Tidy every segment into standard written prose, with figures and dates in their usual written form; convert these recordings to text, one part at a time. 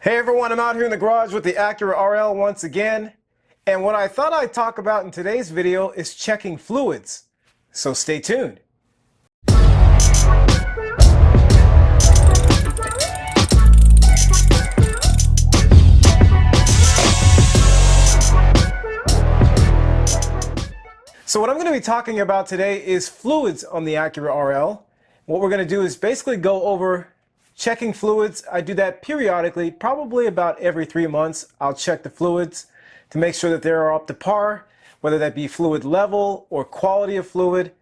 Hey everyone, I'm out here in the garage with the Acura RL once again, and what I thought I'd talk about in today's video is checking fluids. So stay tuned. So what I'm going to be talking about today is fluids on the Acura RL. What we're going to do is basically go over checking fluids. I do that periodically, probably about every 3 months. I'll check the fluids to make sure that they're up to par, whether that be fluid level or quality of fluid.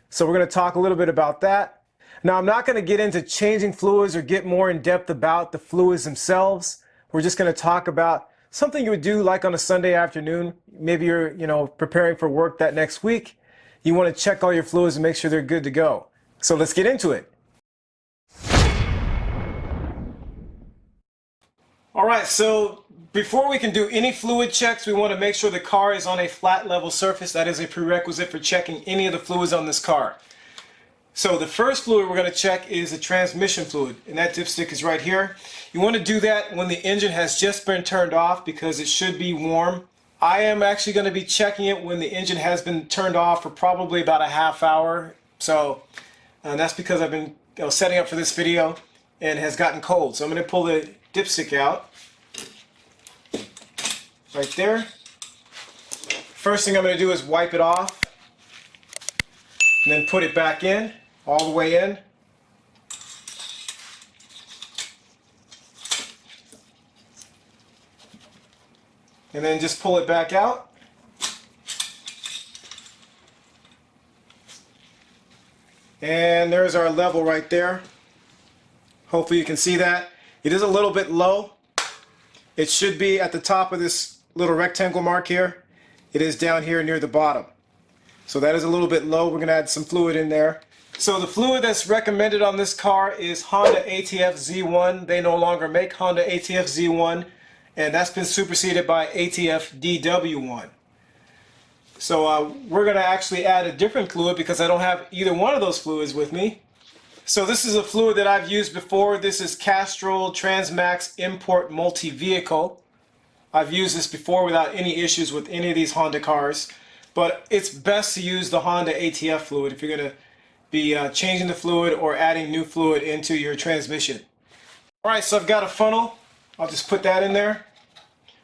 So we're going to talk a little bit about that. Now I'm not going to get into changing fluids or get more in depth about the fluids themselves. We're just going to talk about something you would do like on a Sunday afternoon. Maybe you're preparing for work that next week. You want to check all your fluids and make sure they're good to go. So let's get into it. Alright, so before we can do any fluid checks, we want to make sure the car is on a flat level surface. That is a prerequisite for checking any of the fluids on this car. So the first fluid we're going to check is the transmission fluid, and that dipstick is right here. You want to do that when the engine has just been turned off because it should be warm. I am actually going to be checking it when the engine has been turned off for probably about a half hour. So that's because I've been setting up for this video and it has gotten cold. So I'm going to pull the dipstick out right there. First thing I'm going to do is wipe it off and then put it back in, all the way in. And then just pull it back out. And there's our level right there. Hopefully you can see that. It is a little bit low. It should be at the top of this little rectangle mark here. It is down here near the bottom. So that is a little bit low. We're going to add some fluid in there. So the fluid that's recommended on this car is Honda ATF Z1. They no longer make Honda ATF Z1, and that's been superseded by ATF DW1. So we're going to actually add a different fluid because I don't have either one of those fluids with me. So this is a fluid that I've used before. This is Castrol Transmax Import Multi-Vehicle. I've used this before without any issues with any of these Honda cars. But it's best to use the Honda ATF fluid if you're going to be changing the fluid or adding new fluid into your transmission. Alright, so I've got a funnel. I'll just put that in there.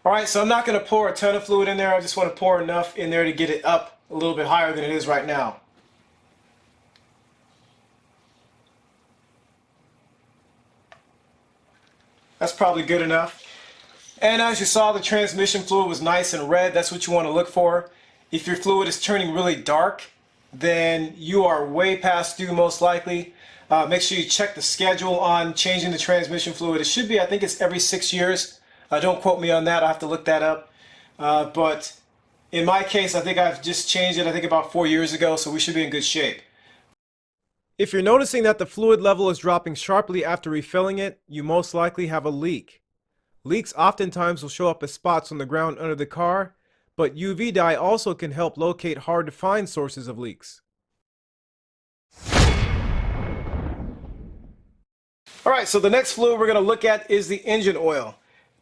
Alright, so I'm not going to pour a ton of fluid in there. I just want to pour enough in there to get it up a little bit higher than it is right now. That's probably good enough. And as you saw, the transmission fluid was nice and red. That's what you want to look for. If your fluid is turning really dark, then you are way past due most likely. Make sure you check the schedule on changing the transmission fluid. It should be, I think it's every 6 years. Don't quote me on that, I have to look that up. But in my case, I think I've just changed it, I think about 4 years ago, so we should be in good shape. If you're noticing that the fluid level is dropping sharply after refilling it, you most likely have a leak. Leaks oftentimes will show up as spots on the ground under the car, but UV dye also can help locate hard to find sources of leaks. Alright, so the next fluid we're going to look at is the engine oil.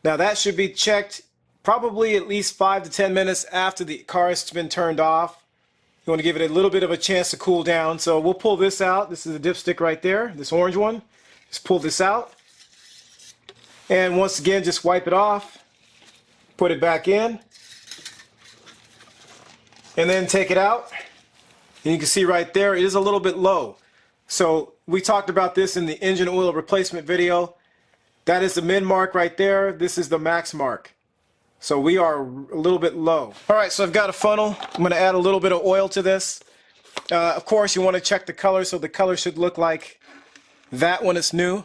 Now that should be checked probably at least 5 to 10 minutes after the car has been turned off. You want to give it a little bit of a chance to cool down. So we'll pull this out. This is the dipstick right there, this orange one. Just pull this out. And once again, just wipe it off. Put it back in. And then take it out. And you can see right there, it is a little bit low. So we talked about this in the engine oil replacement video. That is the min mark right there. This is the max mark. So we are a little bit low. Alright, so I've got a funnel. I'm going to add a little bit of oil to this. Of course, you want to check the color. So the color should look like that when it's new.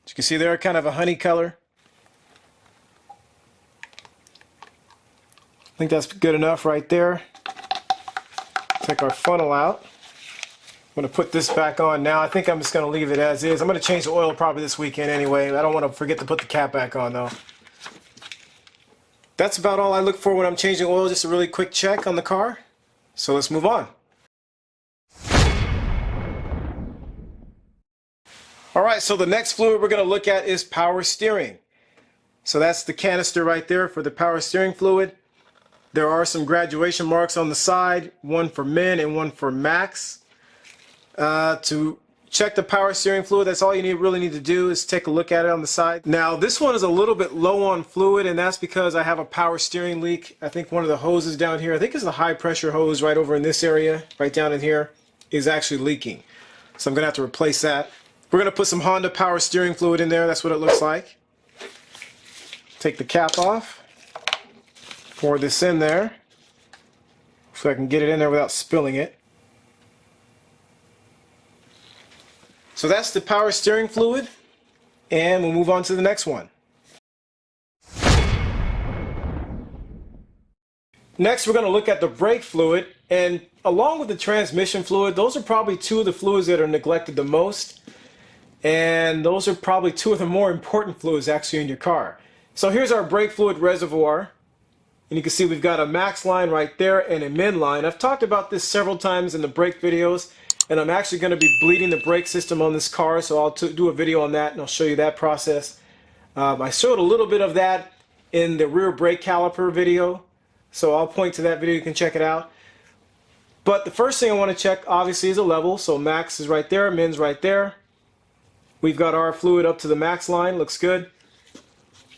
As you can see there, kind of a honey color. I think that's good enough right there. Take our funnel out. I'm going to put this back on now. I think I'm just going to leave it as is. I'm going to change the oil probably this weekend anyway. I don't want to forget to put the cap back on though. That's about all I look for when I'm changing oil, just a really quick check on the car. So let's move on. Alright, so the next fluid we're going to look at is power steering. So that's the canister right there for the power steering fluid. There are some graduation marks on the side, one for min and one for max. To check the power steering fluid, that's all you really need to do is take a look at it on the side. Now this one is a little bit low on fluid, and that's because I have a power steering leak. I think one of the hoses down here, I think it's the high pressure hose right over in this area, right down in here, is actually leaking. So I'm going to have to replace that. We're going to put some Honda power steering fluid in there. That's what it looks like. Take the cap off. Pour this in there so I can get it in there without spilling it. So that's the power steering fluid, and we'll move on to the next one. Next, we're going to look at the brake fluid, and along with the transmission fluid, those are probably two of the fluids that are neglected the most, and those are probably two of the more important fluids actually in your car. So here's our brake fluid reservoir. And you can see we've got a max line right there and a min line. I've talked about this several times in the brake videos, and I'm actually going to be bleeding the brake system on this car, so I'll do a video on that and I'll show you that process. I showed a little bit of that in the rear brake caliper video, so I'll point to that video, you can check it out. But the first thing I want to check obviously is a level, so max is right there, min's right there. We've got our fluid up to the max line, looks good.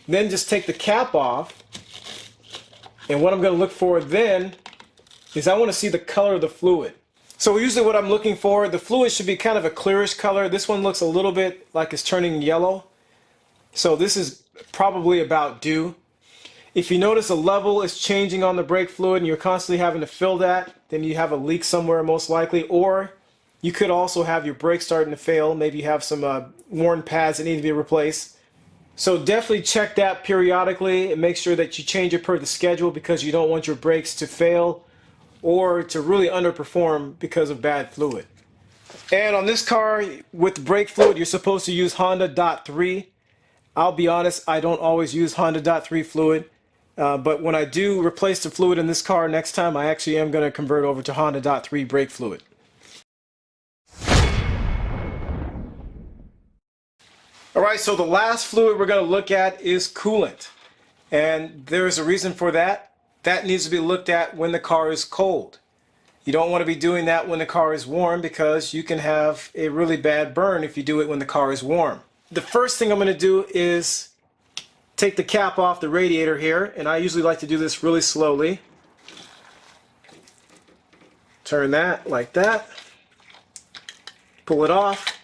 Then just take the cap off. And what I'm going to look for then is I want to see the color of the fluid. So usually what I'm looking for, the fluid should be kind of a clearish color. This one looks a little bit like it's turning yellow. So this is probably about due. If you notice a level is changing on the brake fluid and you're constantly having to fill that, then you have a leak somewhere most likely. Or you could also have your brakes starting to fail. Maybe you have some worn pads that need to be replaced. So definitely check that periodically and make sure that you change it per the schedule, because you don't want your brakes to fail or to really underperform because of bad fluid. And on this car with brake fluid, you're supposed to use Honda .3. I'll be honest, I don't always use Honda .3 fluid, but when I do replace the fluid in this car next time, I actually am going to convert over to Honda .3 brake fluid. Alright, so the last fluid we're going to look at is coolant. And there's a reason for that. That needs to be looked at when the car is cold. You don't want to be doing that when the car is warm, because you can have a really bad burn if you do it when the car is warm. The first thing I'm going to do is take the cap off the radiator here, and I usually like to do this really slowly. Turn that like that. Pull it off.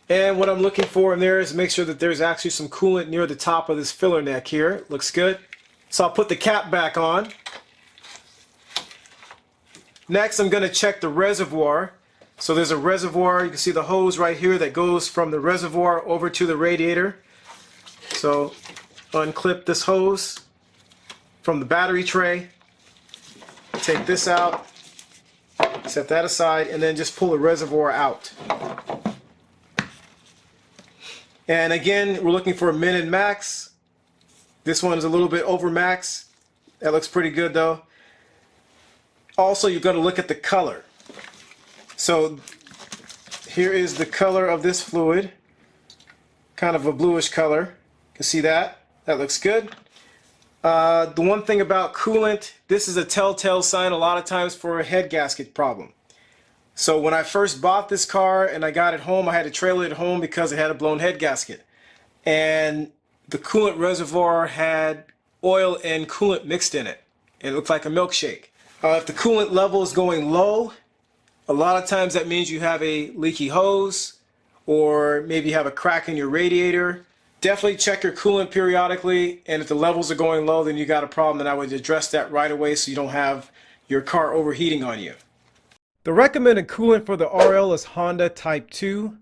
And what I'm looking for in there is make sure that there's actually some coolant near the top of this filler neck here. Looks good. So I'll put the cap back on. Next, I'm going to check the reservoir. So there's a reservoir, you can see the hose right here that goes from the reservoir over to the radiator. So unclip this hose from the battery tray. Take this out. Set that aside, and then just pull the reservoir out. And again, we're looking for a min and max. This one is a little bit over max. That looks pretty good though. Also, you're going to look at the color. So here is the color of this fluid. Kind of a bluish color. You can see that. That looks good. The one thing about coolant, this is a telltale sign a lot of times for a head gasket problem. So when I first bought this car and I got it home, I had to trailer it home because it had a blown head gasket. And the coolant reservoir had oil and coolant mixed in it. It looked like a milkshake. If the coolant level is going low, a lot of times that means you have a leaky hose, or maybe you have a crack in your radiator. Definitely check your coolant periodically, and if the levels are going low, then you got a problem, and I would address that right away so you don't have your car overheating on you. The recommended coolant for the RL is Honda Type 2.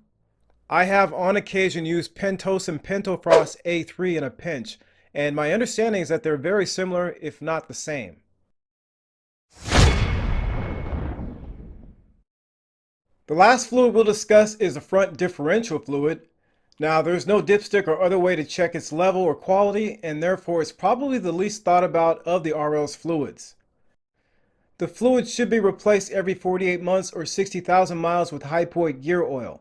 I have on occasion used Pentos and Pentofrost A3 in a pinch, and my understanding is that they're very similar, if not the same. The last fluid we'll discuss is the front differential fluid. Now, there's no dipstick or other way to check its level or quality, and therefore it's probably the least thought about of the RL's fluids. The fluid should be replaced every 48 months or 60,000 miles with hypoid gear oil.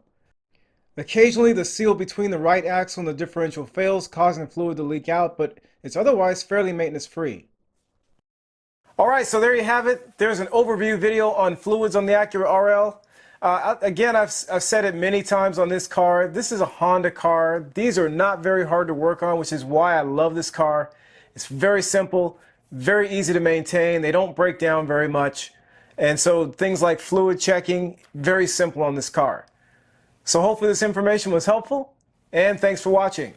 Occasionally, the seal between the right axle and the differential fails, causing the fluid to leak out, but it's otherwise fairly maintenance-free. Alright, so there you have it. There's an overview video on fluids on the Acura RL. Again, I've said it many times on this car. This is a Honda car. These are not very hard to work on, which is why I love this car. It's very simple, very easy to maintain. They don't break down very much. And so things like fluid checking, very simple on this car. So hopefully this information was helpful, and thanks for watching.